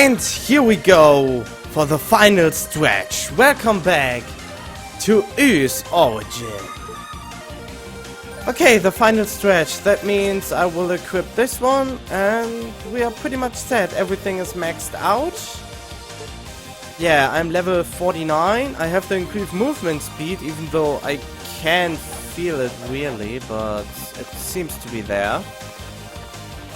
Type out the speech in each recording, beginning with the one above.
And here we go for the final stretch. Welcome back to U's Origin. Okay, the final stretch. That means I will equip this one and we are pretty much set. Everything is maxed out. Yeah, I'm level 49. I have to increase movement speed even though I can't feel it really, but it seems to be there.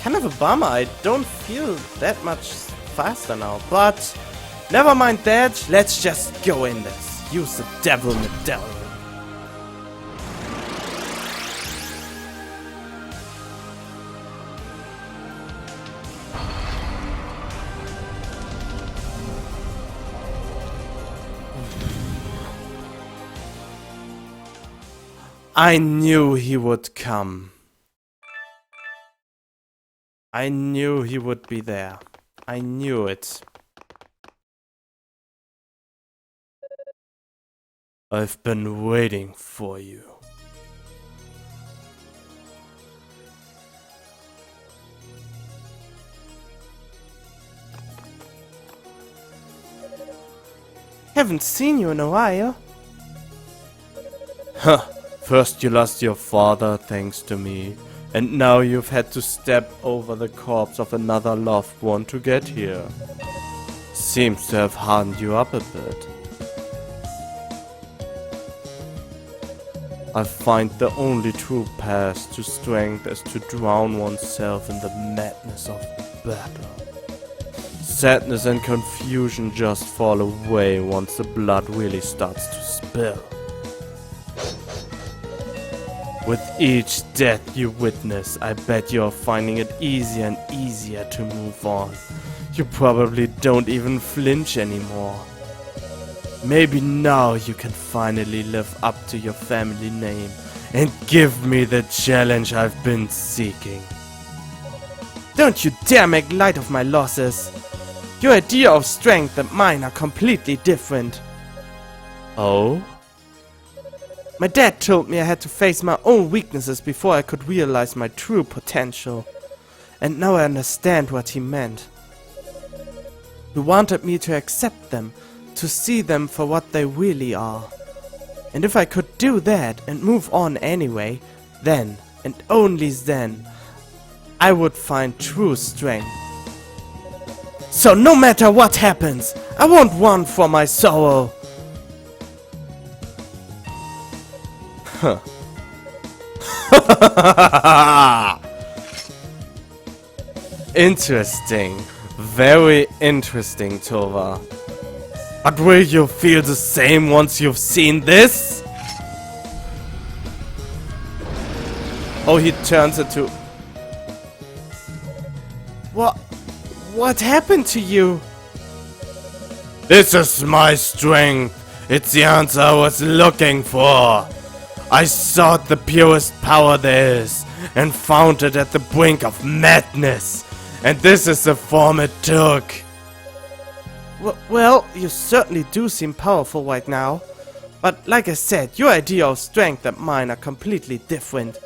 Kind of a bummer, I don't feel that much faster now, but never mind that, let's just go in this. Use the devil medallion. I knew he would come. I knew he would be there. I knew it. I've been waiting for you. Haven't seen you in a while. Huh. First you lost your father thanks to me, and now you've had to step over the corpse of another loved one to get here. Seems to have hardened you up a bit. I find the only true path to strength is to drown oneself in the madness of battle. Sadness and confusion just fall away once the blood really starts to spill. With each death you witness, I bet you're finding it easier and easier to move on. You probably don't even flinch anymore. Maybe now you can finally live up to your family name and give me the challenge I've been seeking. Don't you dare make light of my losses. Your idea of strength and mine are completely different. Oh? My dad told me I had to face my own weaknesses before I could realize my true potential. And now I understand what he meant. He wanted me to accept them, to see them for what they really are. And if I could do that and move on anyway, then, and only then, I would find true strength. So no matter what happens, I won't run from my sorrow. Huh. Interesting. Very interesting, Tova. But will you feel the same once you've seen this? Oh, he turns into... What happened to you? This is my strength. It's the answer I was looking for. I sought the purest power there is, and found it at the brink of madness. And this is the form it took. Well, you certainly do seem powerful right now. But like I said, your idea of strength and mine are completely different.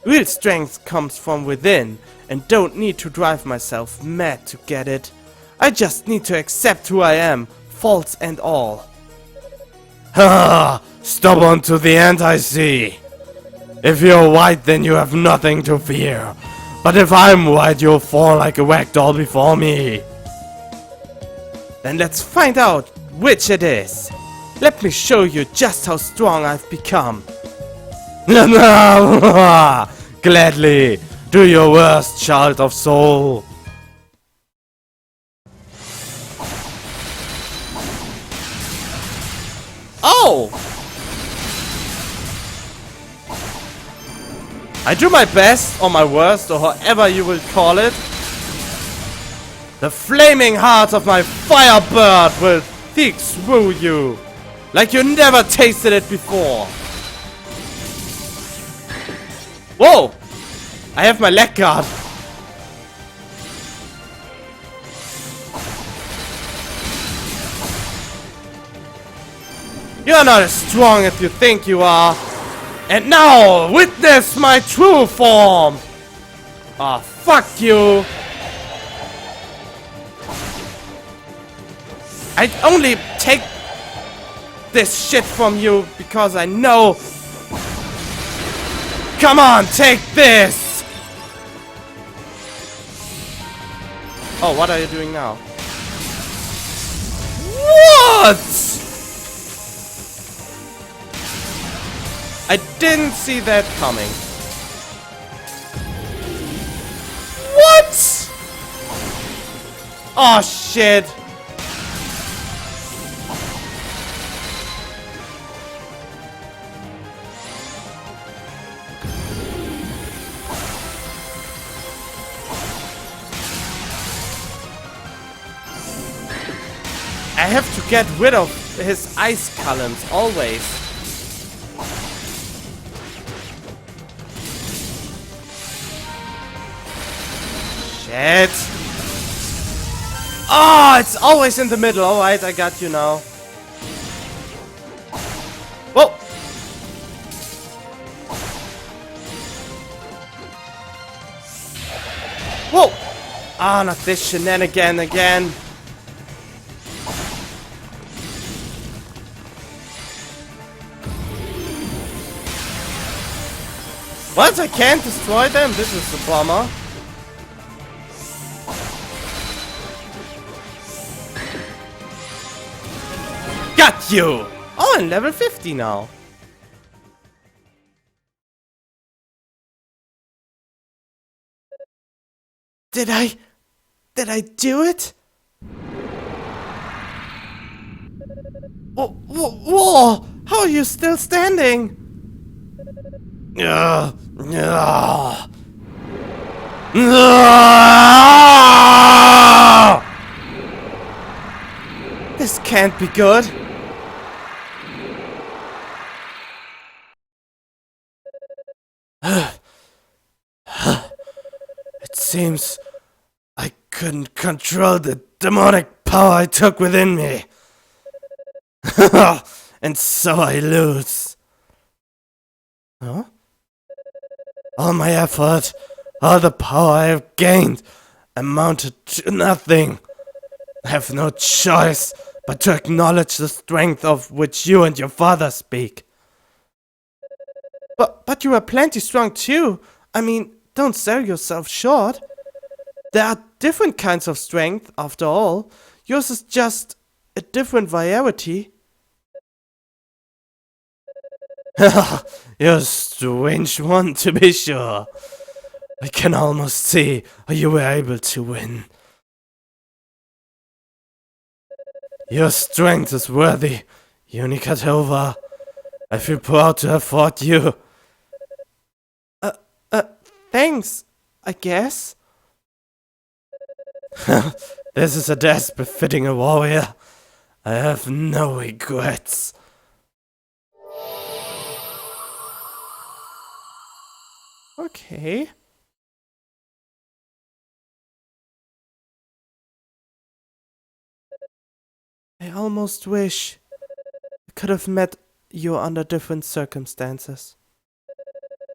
Real strength comes from within, and don't need to drive myself mad to get it. I just need to accept who I am, faults and all. Ha! Stubborn to the end, I see. If you're white, then you have nothing to fear. But if I'm white, you'll fall like a ragdoll before me. Then let's find out which it is. Let me show you just how strong I've become. Gladly. Do your worst, child of soul. Oh! I do my best, or my worst, or however you will call it. The flaming heart of my firebird will seek through you, like you never tasted it before. Whoa! I have my leg guard. You're not as strong as you think you are. And now, witness my true form! Ah, fuck you! I only take this shit from you because I know. Come on, take this! Oh, what are you doing now? What? I didn't see that coming. What? Oh, shit. I have to get rid of his ice columns, always. Shit. Oh, it's always in the middle. Alright, I got you now. Whoa. Whoa. Ah, not this shenanigan again. What? I can't destroy them? This is a bummer. Got you! Oh, I'm level 50 now. Did I do it? Whoa! How are you still standing? This can't be good. It seems I couldn't control the demonic power I took within me. And so I lose. Huh? All my effort, all the power I have gained, amounted to nothing. I have no choice but to acknowledge the strength of which you and your father speak. But you are plenty strong too. I mean, don't sell yourself short. There are different kinds of strength, after all. Yours is just a different variety. You're a strange one, to be sure. I can almost see how you were able to win. Your strength is worthy, Unicatova. I feel proud to have fought you. Thanks, I guess. This is a death befitting a warrior. I have no regrets. Okay. I almost wish I could have met you under different circumstances.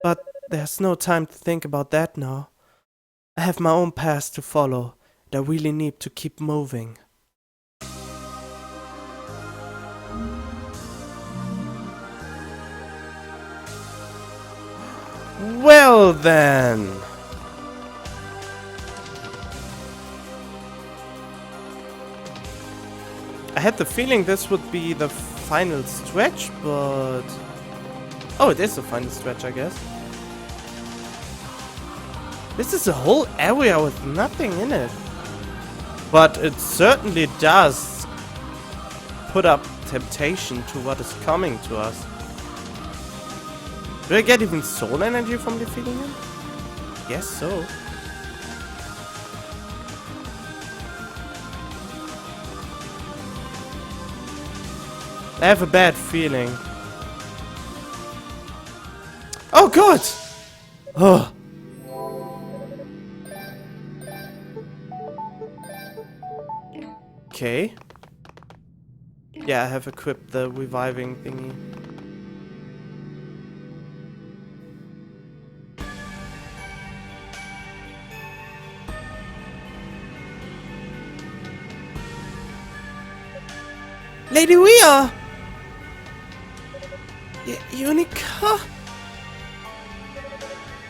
But there's no time to think about that now. I have my own path to follow, and I really need to keep moving. Well then. I had the feeling this would be the final stretch, but... Oh, it is the final stretch, I guess. This is a whole area with nothing in it. But it certainly does put up temptation to what is coming to us. Do I get even soul energy from defeating him? Guess so. I have a bad feeling. Oh, good! Oh. Okay. Yeah, I have equipped the reviving thingy. Lady Weir! Unica?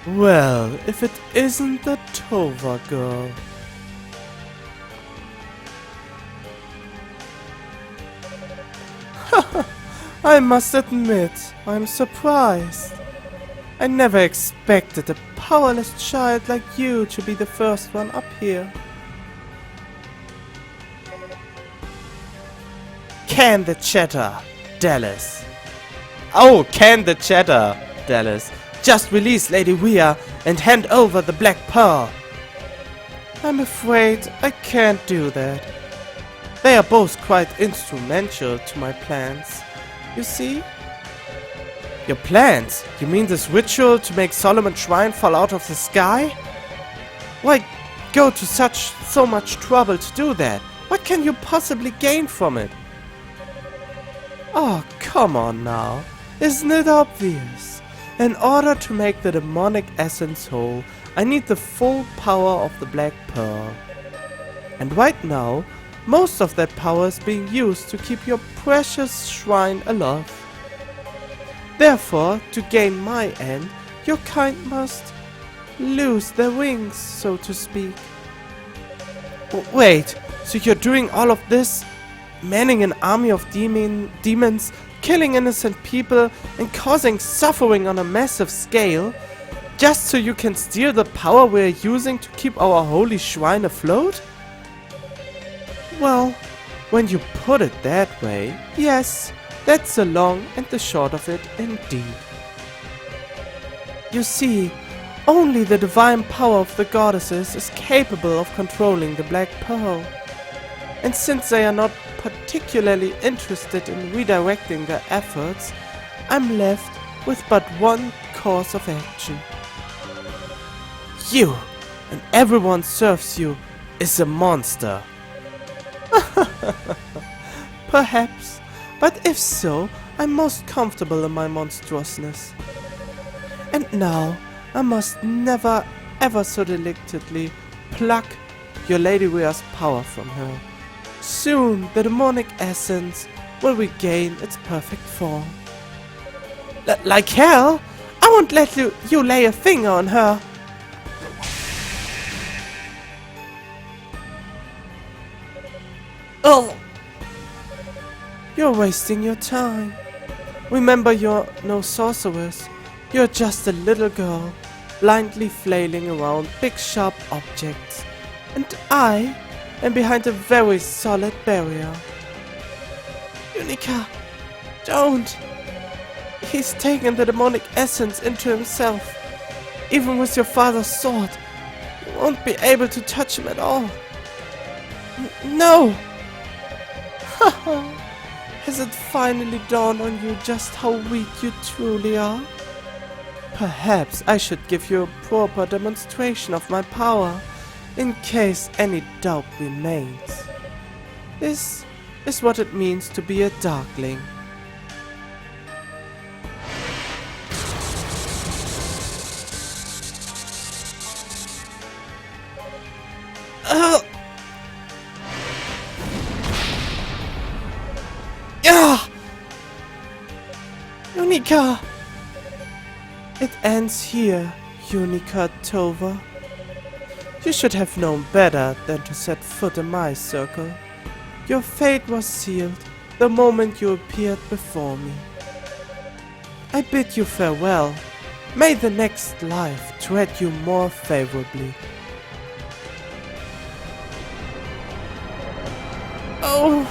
Well, if it isn't the Tova girl. I must admit, I'm surprised. I never expected a powerless child like you to be the first one up here. Can the chatter, Dallas. Oh, can the chatter, Dallas. Just release Lady Weir and hand over the Black Pearl. I'm afraid I can't do that. They are both quite instrumental to my plans. You see? Your plans? You mean this ritual to make Solomon's shrine fall out of the sky? Why go to so much trouble to do that? What can you possibly gain from it? Oh, come on now. Isn't it obvious? In order to make the demonic essence whole, I need the full power of the Black Pearl. And right now, most of that power is being used to keep your precious shrine alive. Therefore, to gain my end, your kind must lose their wings, so to speak. Wait, so you're doing all of this? Manning an army of demons, killing innocent people, and causing suffering on a massive scale, just so you can steal the power we're using to keep our holy shrine afloat? Well, when you put it that way, yes, that's the long and the short of it indeed. You see, only the divine power of the goddesses is capable of controlling the Black Pearl. And since they are not particularly interested in redirecting their efforts, I'm left with but one course of action. You, and everyone serves you, is a monster. Perhaps, but if so, I'm most comfortable in my monstrousness. And now, I must never ever so delicately pluck your Lady Weir's power from her. Soon, the demonic essence will regain its perfect form. Like hell? I won't let you lay a finger on her. Oh! You're wasting your time. Remember, you're no sorceress. You're just a little girl, blindly flailing around big sharp objects. And I am behind a very solid barrier. Unica, don't! He's taken the demonic essence into himself. Even with your father's sword, you won't be able to touch him at all. No! Has it finally dawned on you just how weak you truly are? Perhaps I should give you a proper demonstration of my power, in case any doubt remains. This is what it means to be a Darkling. Unica! It ends here, Unica Tova. You should have known better than to set foot in my circle. Your fate was sealed the moment you appeared before me. I bid you farewell. May the next life tread you more favorably. Oh!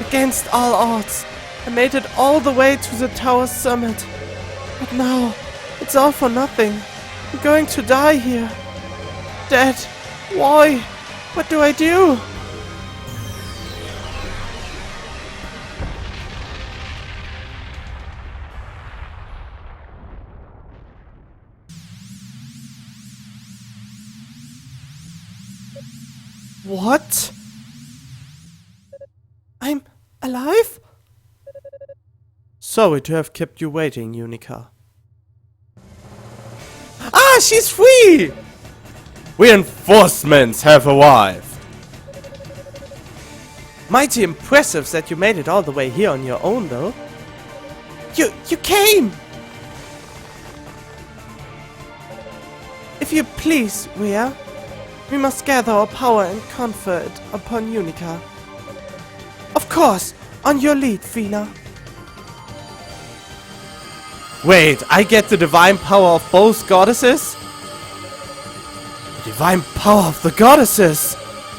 Against all odds, I made it all the way to the tower's summit. But now, it's all for nothing. I'm going to die here. Dad, why? What do I do? What? I'm alive? Sorry to have kept you waiting, Unica. Ah, she's free! Reinforcements have arrived. Mighty impressive that you made it all the way here on your own, though. You came! If you please, Rhea, we must gather our power and confer it upon Unica. Of course, on your lead, Fina. Wait, I get the divine power of both goddesses? The divine power of the goddesses?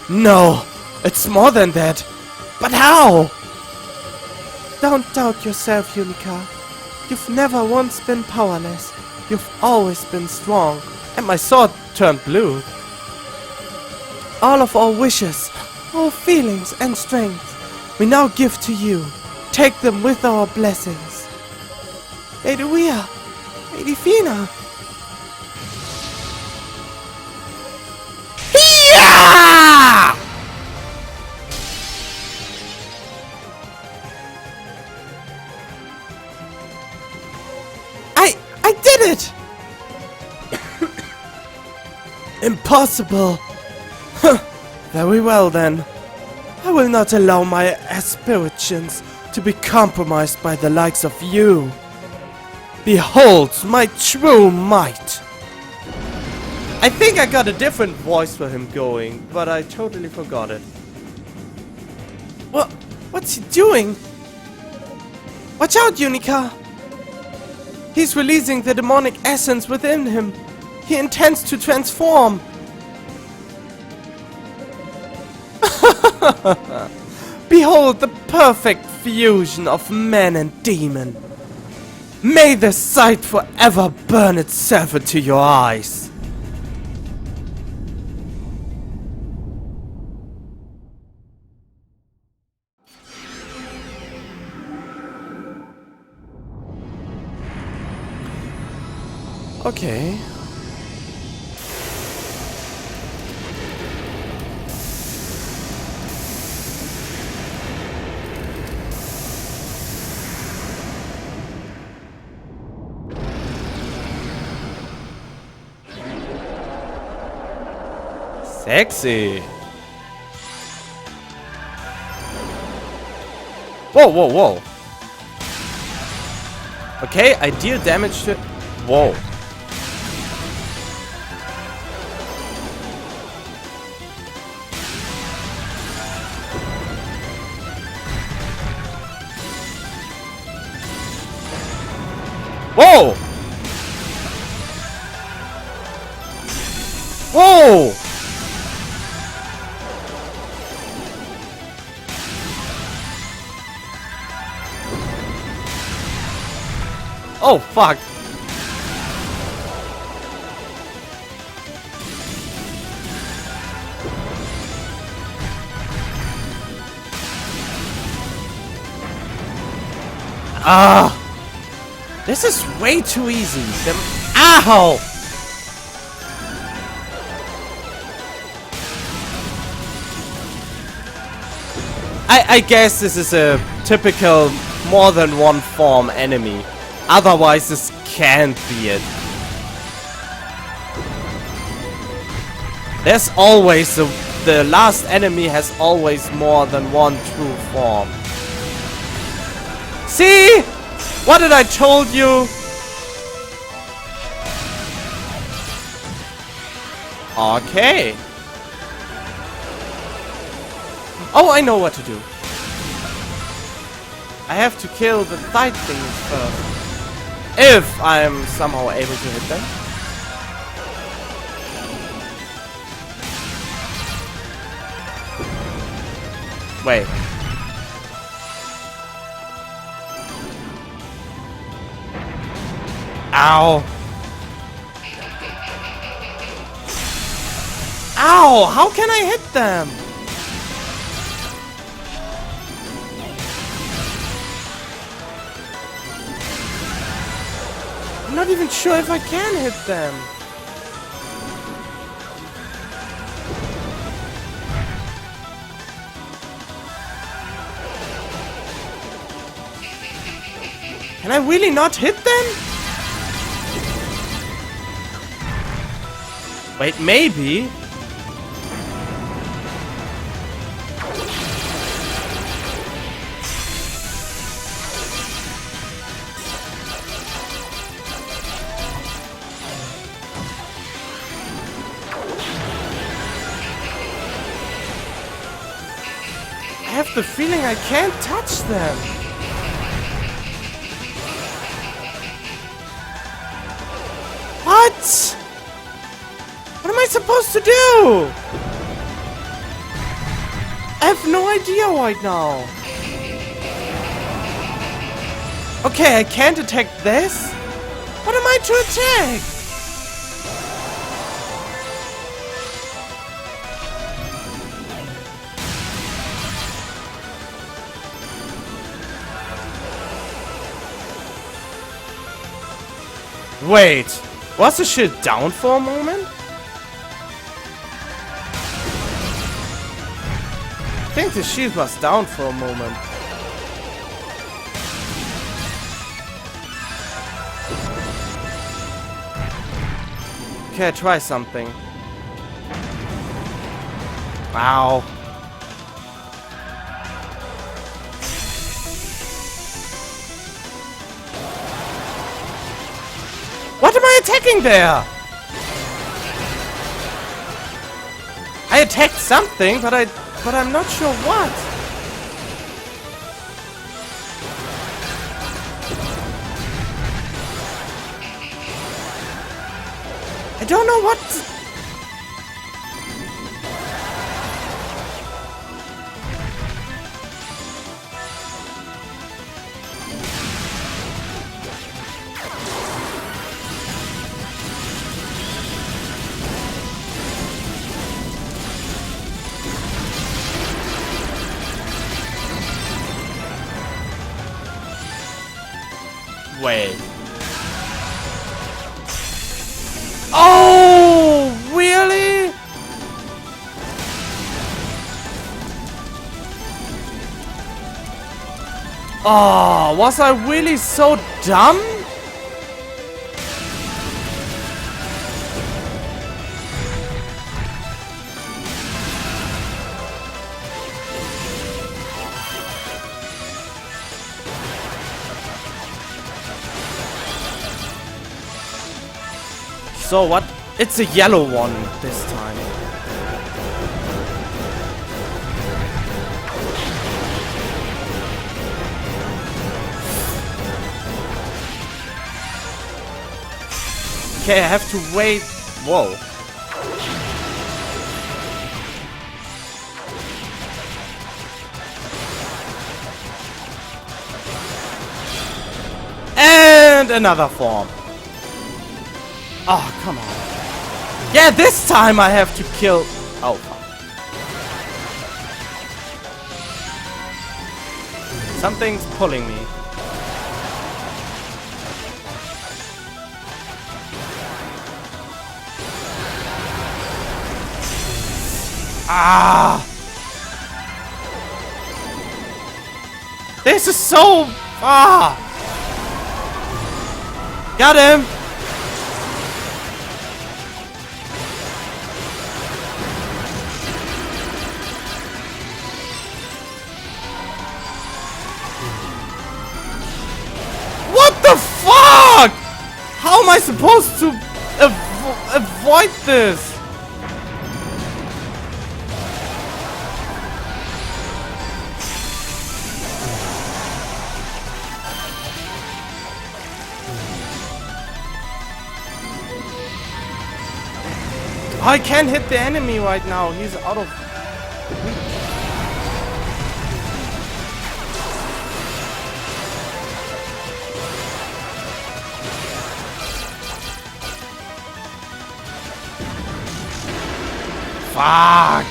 No, it's more than that. But how? Don't doubt yourself, Unica. You've never once been powerless. You've always been strong. And my sword turned blue. All of our wishes, our feelings and strength, we now give to you. Take them with our blessings. Lady Rhea, Lady Fina. Yeah! I did it! Impossible! Very well then. I will not allow my aspirations to be compromised by the likes of you. Behold my true might! I think I got a different voice for him going, but I totally forgot it. What's he doing? Watch out, Unica! He's releasing the demonic essence within him. He intends to transform. Behold the perfect fusion of man and demon. May the sight forever burn itself into your eyes. Okay. Sexy. Whoa, whoa, whoa. Okay, I deal damage to... Whoa. Whoa! Whoa! Oh, fuck. Ah! This is way too easy. Ow! I guess this is a typical more than one form enemy. Otherwise this can't be it. There's always the last enemy has always more than one true form. See? What did I told you? Okay. Oh, I know what to do. I have to kill the side things first. If I'm somehow able to hit them. Wait. Ow. Ow! How can I hit them? I'm not even sure if I can hit them. Can I really not hit them? Wait, maybe. have the feeling I can't touch them. What? What am I supposed to do? I have no idea right now. Okay, I can't attack this? What am I to attack? Wait, was the shield down for a moment? I think the shield was down for a moment. Okay, try something. Ow. What am I attacking there? I attacked something, but I'm not sure what. I don't know what. Wait. Oh, really? Oh, was I really so dumb? So what? It's a yellow one this time. Okay, I have to wait. Whoa. And another form. Oh, come on. Yeah, this time I have to kill... Oh, fuck. Something's pulling me. Ah! This is so... Ah! Got him! Fuck! How am I supposed to avoid this? I can't hit the enemy right now. He's out of... Fuck!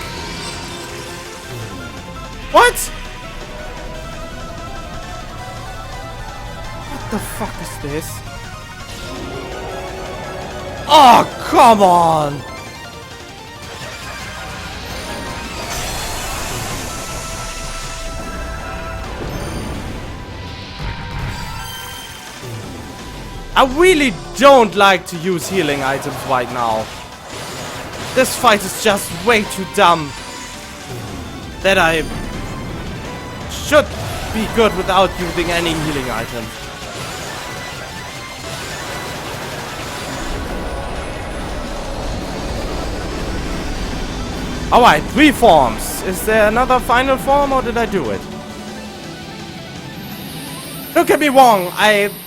What? What the fuck is this? Oh, come on! I really don't like to use healing items right now. This fight is just way too dumb that I should be good without using any healing items. Alright, 3 forms. Is there another final form or did I do it? Don't get me wrong,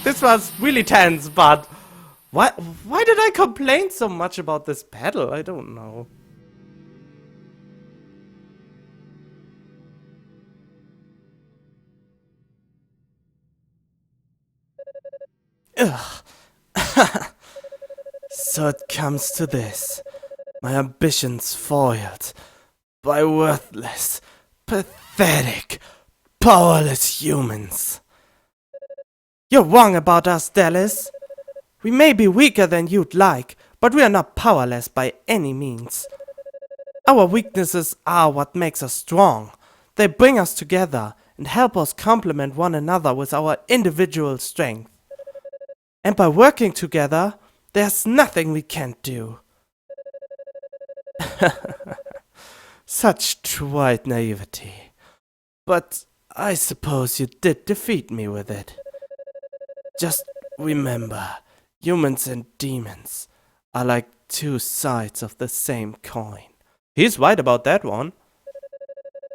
this was really tense, but why did I complain so much about this battle? I don't know. Ugh. So it comes to this. My ambitions foiled by worthless, pathetic, powerless humans. You're wrong about us, Dallas. We may be weaker than you'd like, but we are not powerless by any means. Our weaknesses are what makes us strong. They bring us together and help us complement one another with our individual strength. And by working together, there's nothing we can't do. Such trite naivety. But I suppose you did defeat me with it. Just remember, humans and demons are like 2 sides of the same coin. He's right about that one.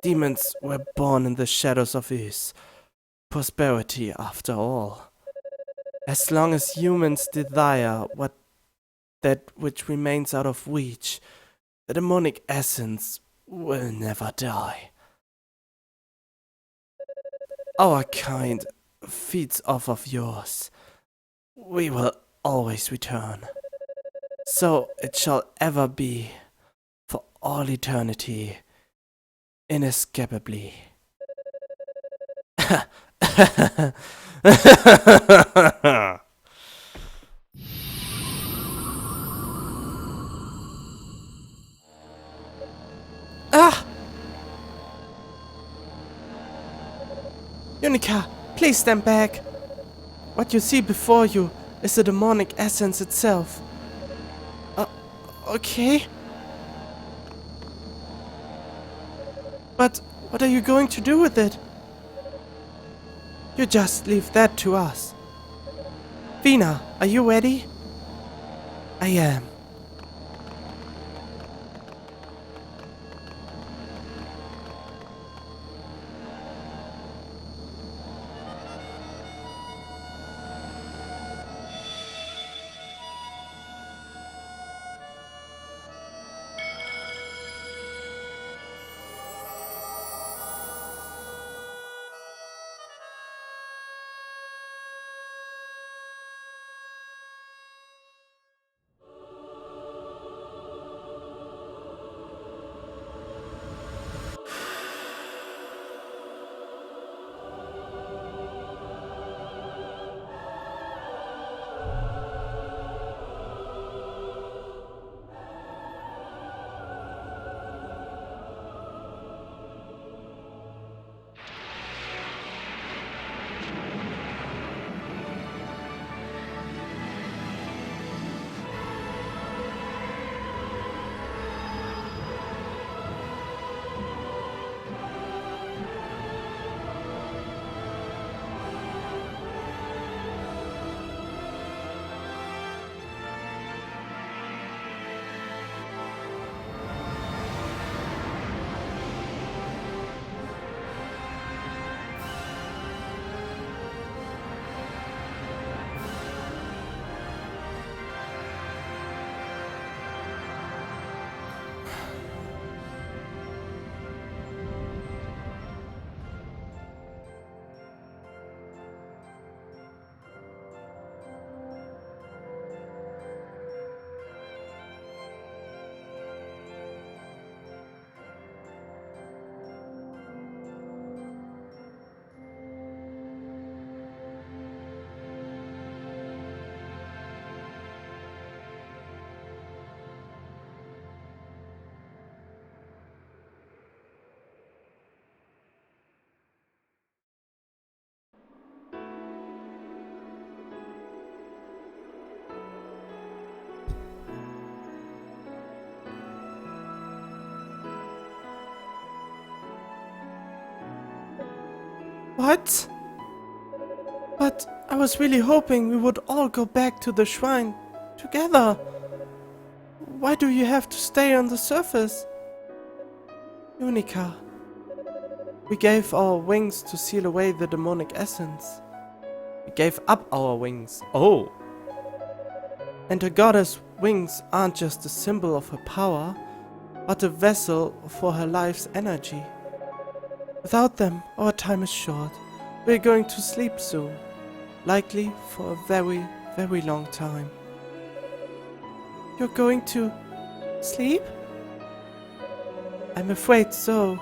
Demons were born in the shadows of Earth. Prosperity after all. As long as humans desire that which remains out of reach, the demonic essence will never die. Our kind feeds off of yours. We will always return. So it shall ever be, for all eternity, inescapably. Ah! Unica, please stand back. What you see before you is the demonic essence itself. Okay. But what are you going to do with it? You just leave that to us. Vina, are you ready? I am. What? But I was really hoping we would all go back to the shrine together. Why do you have to stay on the surface? Unica, we gave our wings to seal away the demonic essence. We gave up our wings. Oh! And a goddess' wings aren't just a symbol of her power, but a vessel for her life's energy. Without them, our time is short. We're going to sleep soon. Likely for a very, very long time. You're going to sleep? I'm afraid so.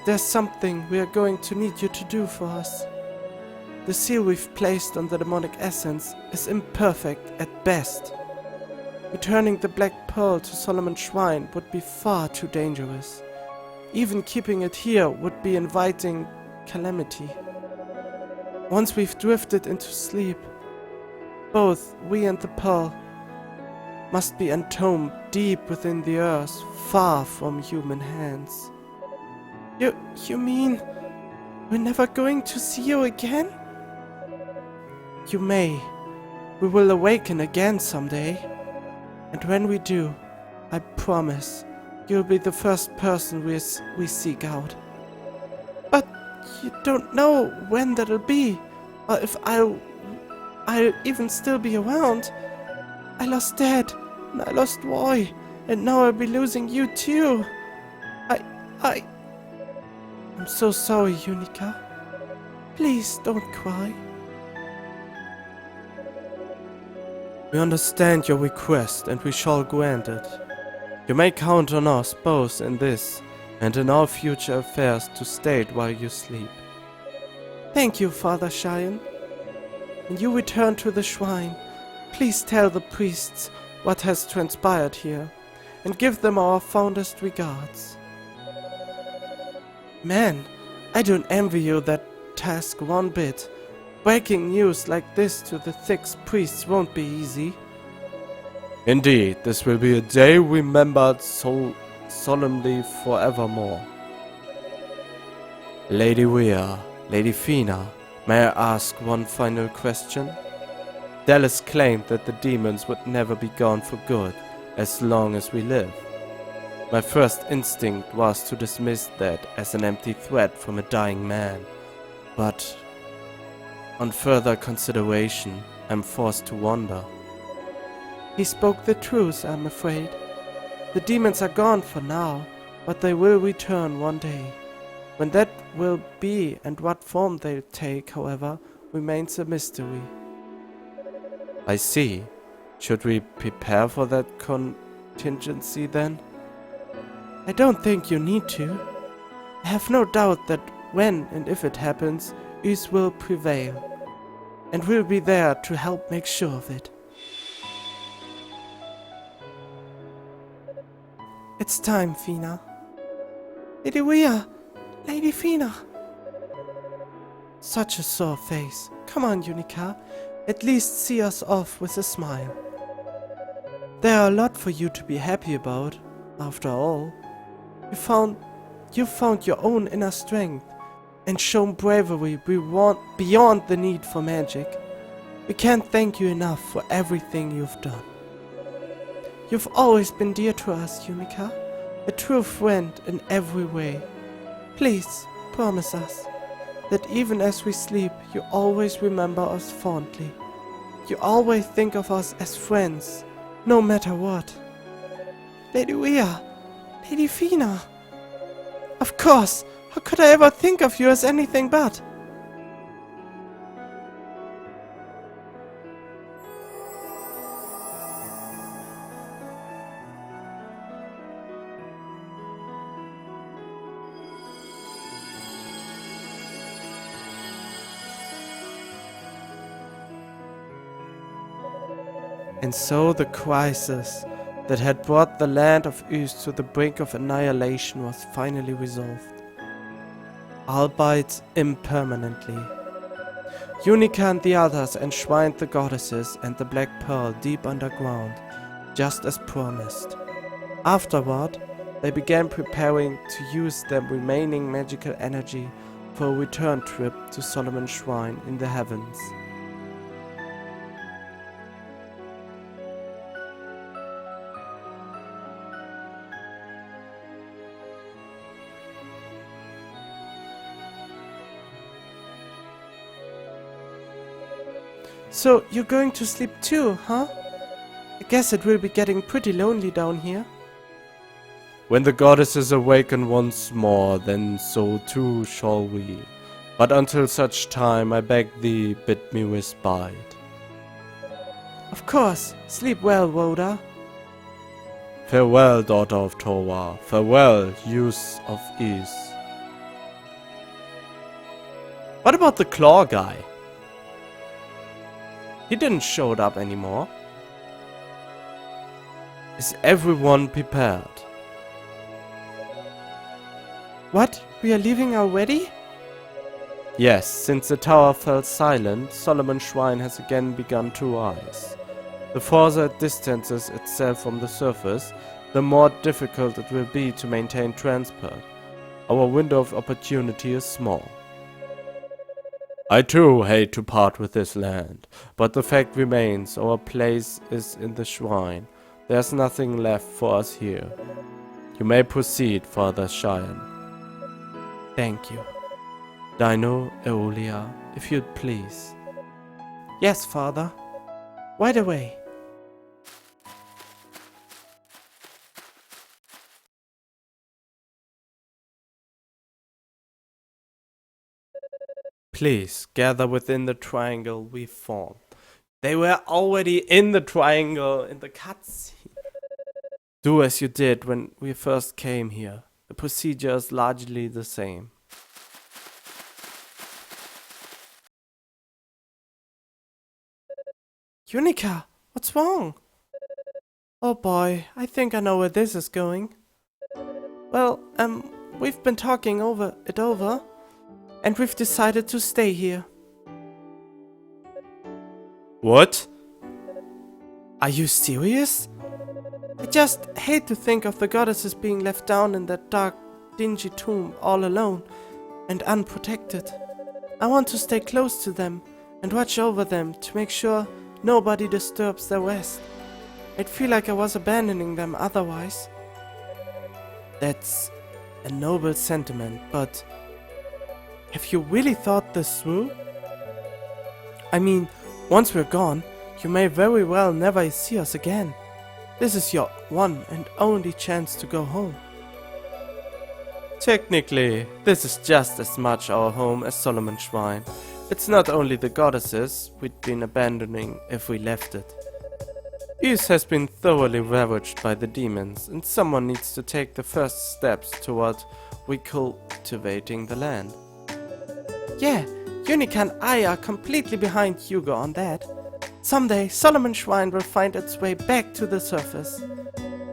There's something we are going to need you to do for us. The seal we've placed on the demonic essence is imperfect at best. Returning the Black Pearl to Solomon's Shrine would be far too dangerous. Even keeping it here would be inviting calamity. Once we've drifted into sleep, both we and the Pearl must be entombed deep within the earth, far from human hands. You mean we're never going to see you again? You may. We will awaken again someday. And when we do, I promise, you'll be the first person we seek out. But you don't know when that'll be, or if I'll even still be around. I lost Dad, and I lost Roy, and now I'll be losing you too. I'm so sorry, Unica. Please don't cry. We understand your request, and we shall grant it. You may count on us both in this and in our future affairs to state while you sleep. Thank you, Father Cheyenne. When you return to the shrine, please tell the priests what has transpired here, and give them our fondest regards. Man, I don't envy you that task one bit. Breaking news like this to the Thick's priests won't be easy. Indeed, this will be a day remembered so solemnly forevermore. Lady Rhea, Lady Fina, may I ask one final question? Dallas claimed that the demons would never be gone for good as long as we live. My first instinct was to dismiss that as an empty threat from a dying man, but on further consideration, I'm forced to wonder. He spoke the truth, I'm afraid. The demons are gone for now, but they will return one day. When that will be and what form they'll take, however, remains a mystery. I see. Should we prepare for that contingency then? I don't think you need to. I have no doubt that when and if it happens, Earth will prevail. And we'll be there to help make sure of it. It's time, Fina. Lady Rhea! Lady Fina! Such a sore face. Come on, Unica. At least see us off with a smile. There are a lot for you to be happy about, after all. You found your own inner strength and shown bravery beyond the need for magic. We can't thank you enough for everything you've done. You've always been dear to us, Unica, a true friend in every way. Please, promise us that even as we sleep, you always remember us fondly. You always think of us as friends, no matter what. Lady Rhea, Lady Fina. Of course, how could I ever think of you as anything but? And so the crisis that had brought the land of East to the brink of annihilation was finally resolved, albeit impermanently. Unica and the others enshrined the goddesses and the Black Pearl deep underground, just as promised. Afterward, they began preparing to use their remaining magical energy for a return trip to Solomon's Shrine in the heavens. So you're going to sleep too, huh? I guess it will be getting pretty lonely down here. When the goddesses awaken once more, then so too shall we. But until such time, I beg thee, bid me respite. Of course. Sleep well, Rhoda. Farewell, daughter of Towa. Farewell, youth of Ys. What about the claw guy? He didn't show up anymore. Is everyone prepared? What? We are leaving already? Yes, since the tower fell silent, Solomon's Shrine has again begun to rise. The farther it distances itself from the surface, the more difficult it will be to maintain transport. Our window of opportunity is small. I too hate to part with this land, but the fact remains our place is in the shrine. There's nothing left for us here. You may proceed, Father Cheyenne. Thank you. Dino, Eolia, if you'd please. Yes, Father. Right away. Please, gather within the triangle we formed. They were already in the triangle in the cutscene. Do as you did when we first came here. The procedure is largely the same. Unica, what's wrong? Oh boy, I think I know where this is going. Well, we've been talking over, and we've decided to stay here. What? Are you serious? I just hate to think of the goddesses being left down in that dark, dingy tomb all alone and unprotected. I want to stay close to them and watch over them to make sure nobody disturbs their rest. I'd feel like I was abandoning them otherwise. That's a noble sentiment, but have you really thought this through? I mean, once we're gone, you may very well never see us again. This is your one and only chance to go home. Technically, this is just as much our home as Solomon's Shrine. It's not only the goddesses we'd been abandoning if we left it. Ys has been thoroughly ravaged by the demons, and someone needs to take the first steps toward recultivating the land. Yeah, Unica and I are completely behind Hugo on that. Someday, Solomon's Shrine will find its way back to the surface.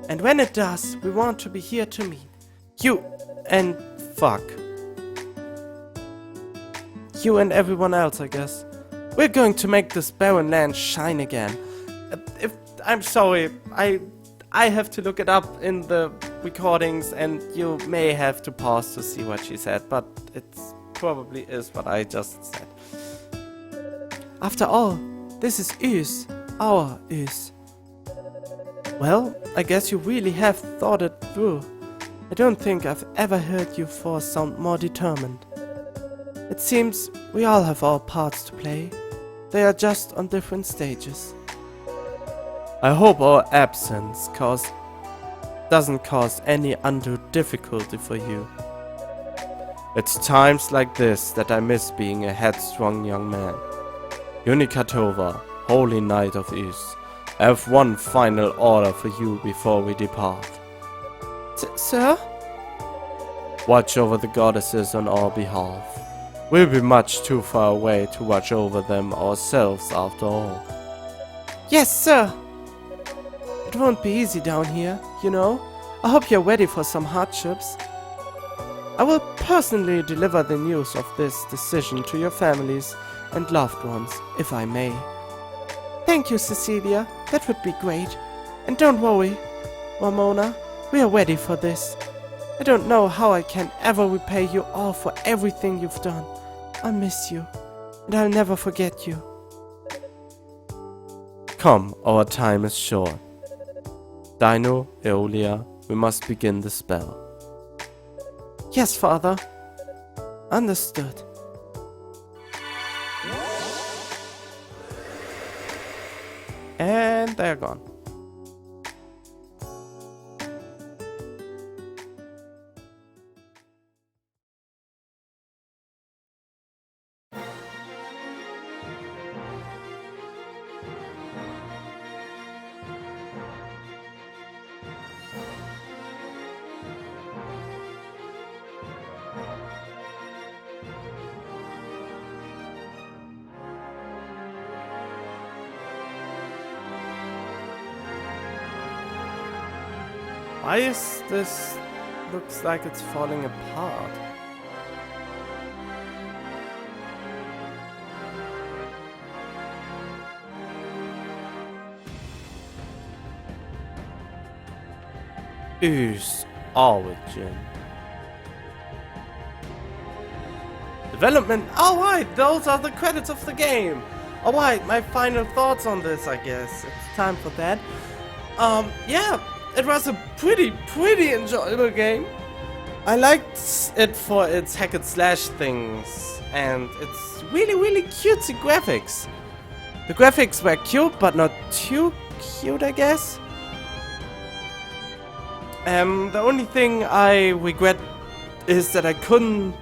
And when it does, we want to be here to meet. You and you and everyone else, I guess. We're going to make this barren land shine again. I'm sorry, I have to look it up in the recordings, and you may have to pause to see what she said, but it probably is what I just said. After all, this is Ys, our Ys. Well, I guess you really have thought it through. I don't think I've ever heard you four sound more determined. It seems we all have our parts to play. They are just on different stages. I hope our absence doesn't cause any undue difficulty for you. It's times like this that I miss being a headstrong young man. Unica Tova, Holy Knight of Ys, I have one final order for you before we depart. Sir? Watch over the goddesses on our behalf. We'll be much too far away to watch over them ourselves after all. Yes, sir! It won't be easy down here, you know. I hope you're ready for some hardships. I will personally deliver the news of this decision to your families and loved ones, if I may. Thank you, Cecilia. That would be great. And don't worry, Ramona, we are ready for this. I don't know how I can ever repay you all for everything you've done. I miss you, and I'll never forget you. Come, our time is short. Dino, Eolia, we must begin the spell. Yes, Father. Understood. and they're gone. Why is this looks like it's falling apart? Whose origin? Development. Oh right, those are the credits of the game. Alright, my final thoughts on this, I guess. It's time for that. Yeah, it was a pretty enjoyable game. I liked it for its hack and slash things, and it's really cutesy graphics. The graphics were cute, but not too cute, I guess. The only thing I regret is that I couldn't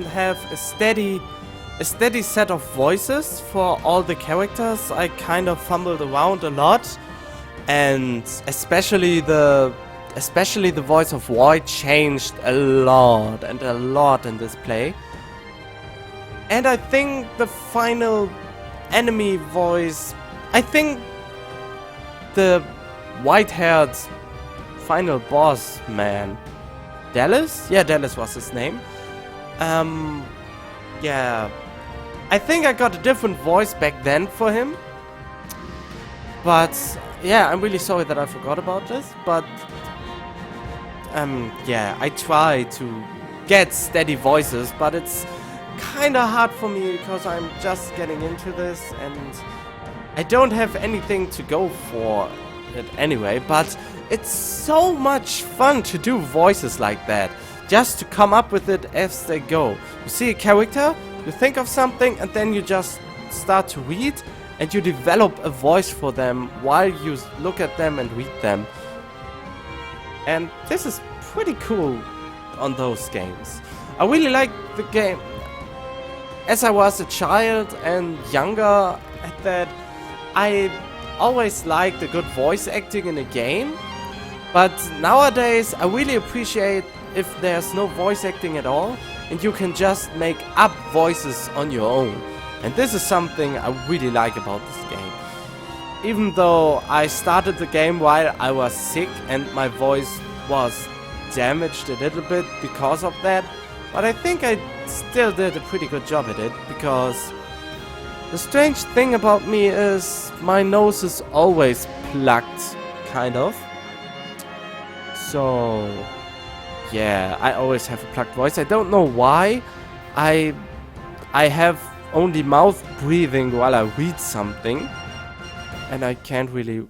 have a steady set of voices for all the characters. I kind of fumbled around a lot, and especially the voice of Void changed a lot in this play. And I think the final enemy voice, I think the white-haired final boss man, Dallas? Yeah, Dallas was his name. Yeah, I think I got a different voice back then for him. But yeah, I'm really sorry that I forgot about this, but yeah, I try to get steady voices, but it's kinda hard for me because I'm just getting into this and I don't have anything to go for it anyway, but it's so much fun to do voices like that, just to come up with it as they go. You see a character, you think of something, and then you just start to read, and you develop a voice for them while you look at them and read them. And this is pretty cool on those games. I really like the game. As I was a child and younger at that, I always liked the good voice acting in a game. But nowadays, I really appreciate if there's no voice acting at all, and you can just make up voices on your own. And this is something I really like about this game. Even though I started the game while I was sick and my voice was damaged a little bit because of that, but I think I still did a pretty good job at it, because the strange thing about me is my nose is always plugged, kind of. So yeah, I always have a plugged voice. I don't know why. I have only mouth breathing while I read something, and I can't really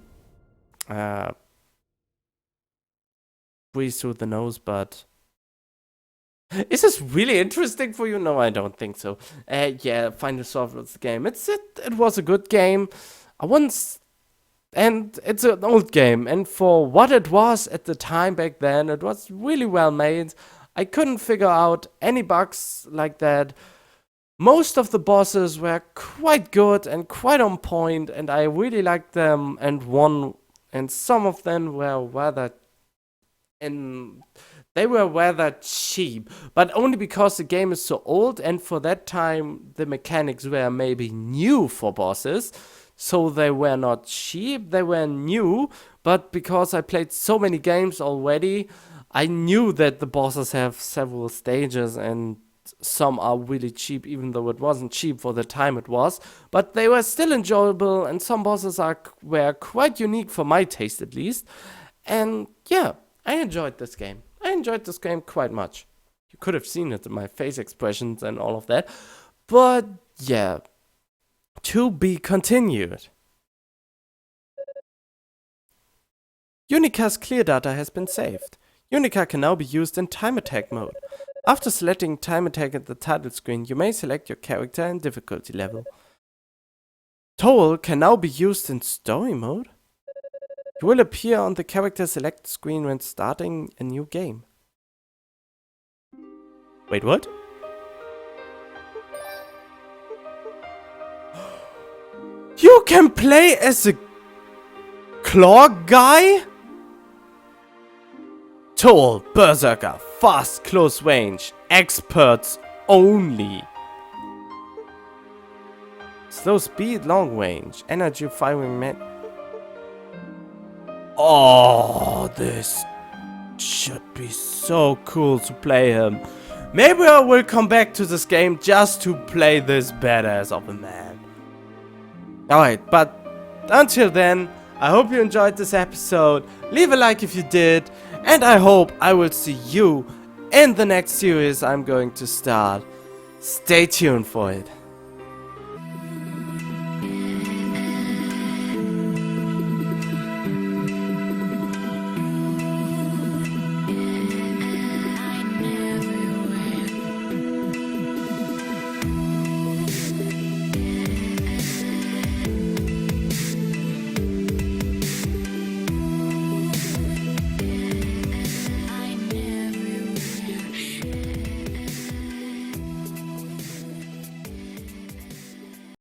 breathe through the nose, but is this really interesting for you? No, I don't think so. Yeah, Final Solve was the game. It was a good game. And it's an old game, and for what it was at the time back then, it was really well made. I couldn't figure out any bugs like that. Most of the bosses were quite good and quite on point, and I really liked them, and some of them were rather cheap, but only because the game is so old, and for that time the mechanics were maybe new for bosses. So they were not cheap, they were new, but because I played so many games already, I knew that the bosses have several stages and some are really cheap, even though it wasn't cheap for the time it was. But they were still enjoyable, and some bosses were quite unique for my taste at least. And yeah, I enjoyed this game. I enjoyed this game quite much. You could have seen it in my face expressions and all of that. But yeah. To be continued. Unica's clear data has been saved. Unica can now be used in time attack mode. After selecting time attack at the title screen, you may select your character and difficulty level. Toll can now be used in story mode. It will appear on the character select screen when starting a new game. Wait, what? You can play as a claw guy? Toll, Berserker, fast, close range, experts only. Slow speed, long range, energy firing man. Oh, this should be so cool to play him. Maybe I will come back to this game just to play this badass of a man. Alright, but until then, I hope you enjoyed this episode. Leave a like if you did. And I hope I will see you in the next series I'm going to start. Stay tuned for it.